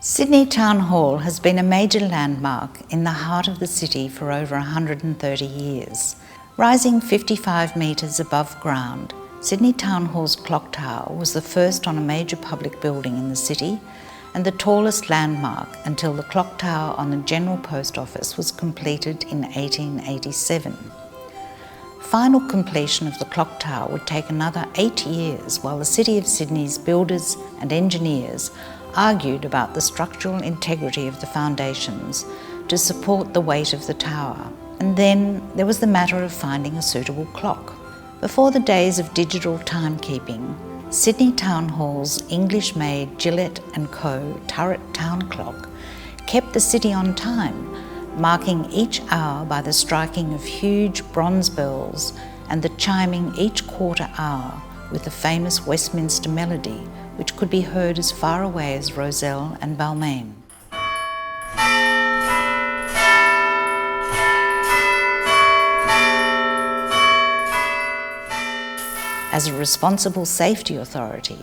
Sydney Town Hall has been a major landmark in the heart of the city for over 130 years. Rising 55 metres above ground, Sydney Town Hall's clock tower was the first on a major public building in the city and the tallest landmark until the clock tower on the General Post Office was completed in 1887. Final completion of the clock tower would take another 8 years while the City of Sydney's builders and engineers argued about the structural integrity of the foundations to support the weight of the tower. And then there was the matter of finding a suitable clock. Before the days of digital timekeeping, Sydney Town Hall's English-made Gillette & Co. turret town clock kept the city on time, marking each hour by the striking of huge bronze bells and the chiming each quarter hour with the famous Westminster melody, which could be heard as far away as Rozelle and Balmain. As a responsible safety authority,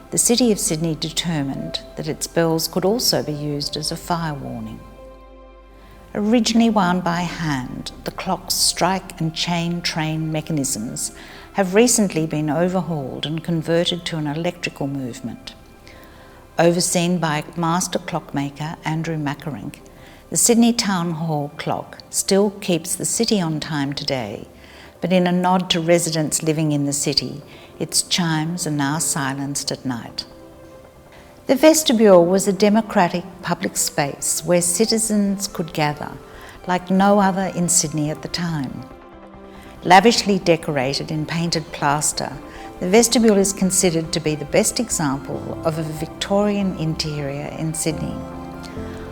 the City of Sydney determined that its bells could also be used as a fire warning. Originally wound by hand, the clock's strike and chain train mechanisms have recently been overhauled and converted to an electrical movement. Overseen by master clockmaker Andrew Mackerink, the Sydney Town Hall clock still keeps the city on time today, but in a nod to residents living in the city, its chimes are now silenced at night. The vestibule was a democratic public space where citizens could gather, like no other in Sydney at the time. Lavishly decorated in painted plaster, the vestibule is considered to be the best example of a Victorian interior in Sydney.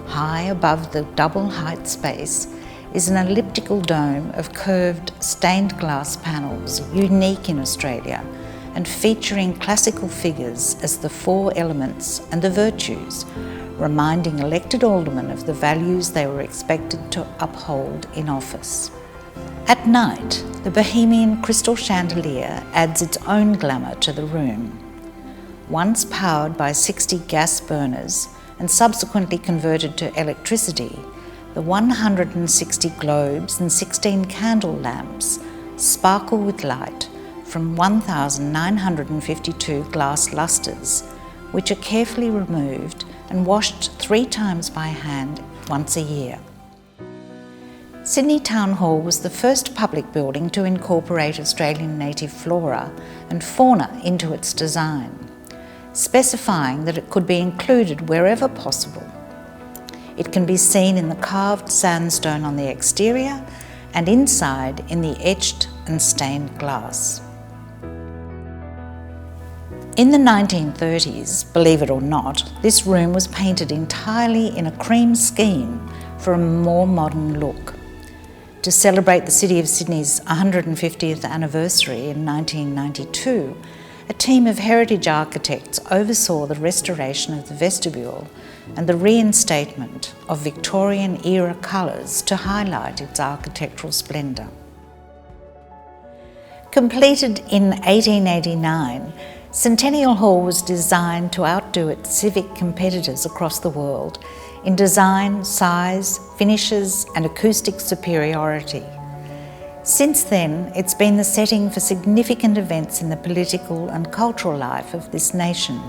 High above the double height space is an elliptical dome of curved stained glass panels, unique in Australia, and featuring classical figures as the four elements and the virtues, reminding elected aldermen of the values they were expected to uphold in office. At night, the Bohemian crystal chandelier adds its own glamour to the room. Once powered by 60 gas burners and subsequently converted to electricity, the 160 globes and 16 candle lamps sparkle with light from 1,952 glass lustres, which are carefully removed and washed 3 times by hand once a year. Sydney Town Hall was the first public building to incorporate Australian native flora and fauna into its design, specifying that it could be included wherever possible. It can be seen in the carved sandstone on the exterior and inside in the etched and stained glass. In the 1930s, believe it or not, this room was painted entirely in a cream scheme for a more modern look. To celebrate the City of Sydney's 150th anniversary in 1992, a team of heritage architects oversaw the restoration of the vestibule and the reinstatement of Victorian-era colours to highlight its architectural splendour. Completed in 1889, Centennial Hall was designed to outdo its civic competitors across the world in design, size, finishes and acoustic superiority. Since then, it's been the setting for significant events in the political and cultural life of this nation.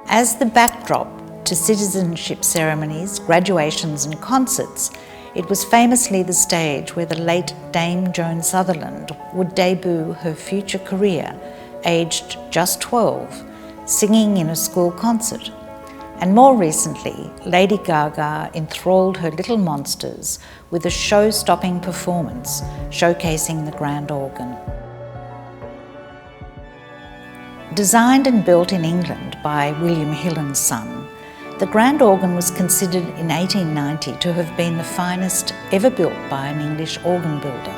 As the backdrop to citizenship ceremonies, graduations and concerts, it was famously the stage where the late Dame Joan Sutherland would debut her future career, aged just 12, singing in a school concert. And more recently, Lady Gaga enthralled her little monsters with a show-stopping performance showcasing the grand organ. Designed and built in England by William Hill and Son, the grand organ was considered in 1890 to have been the finest ever built by an English organ builder.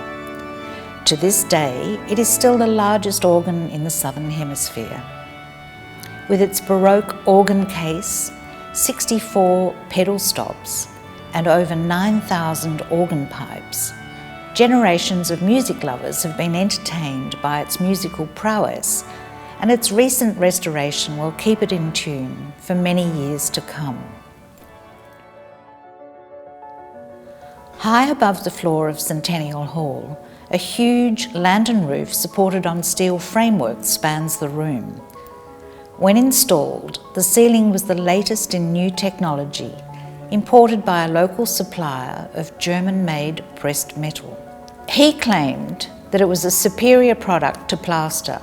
To this day, it is still the largest organ in the Southern Hemisphere. With its Baroque organ case, 64 pedal stops, and over 9,000 organ pipes, generations of music lovers have been entertained by its musical prowess, and its recent restoration will keep it in tune for many years to come. High above the floor of Centennial Hall, a huge lantern roof supported on steel framework spans the room. When installed, the ceiling was the latest in new technology, imported by a local supplier of German-made pressed metal. He claimed that it was a superior product to plaster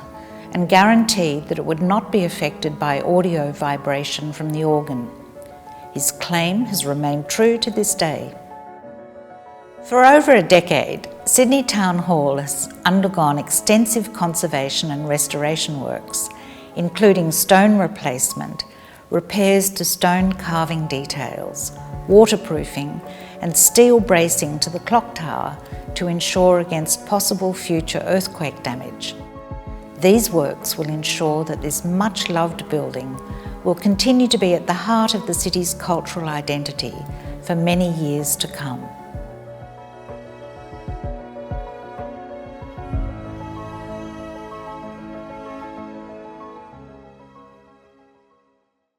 and guaranteed that it would not be affected by audio vibration from the organ. His claim has remained true to this day. For over a decade, Sydney Town Hall has undergone extensive conservation and restoration works, including stone replacement, repairs to stone carving details, waterproofing and steel bracing to the clock tower to ensure against possible future earthquake damage. These works will ensure that this much-loved building will continue to be at the heart of the city's cultural identity for many years to come.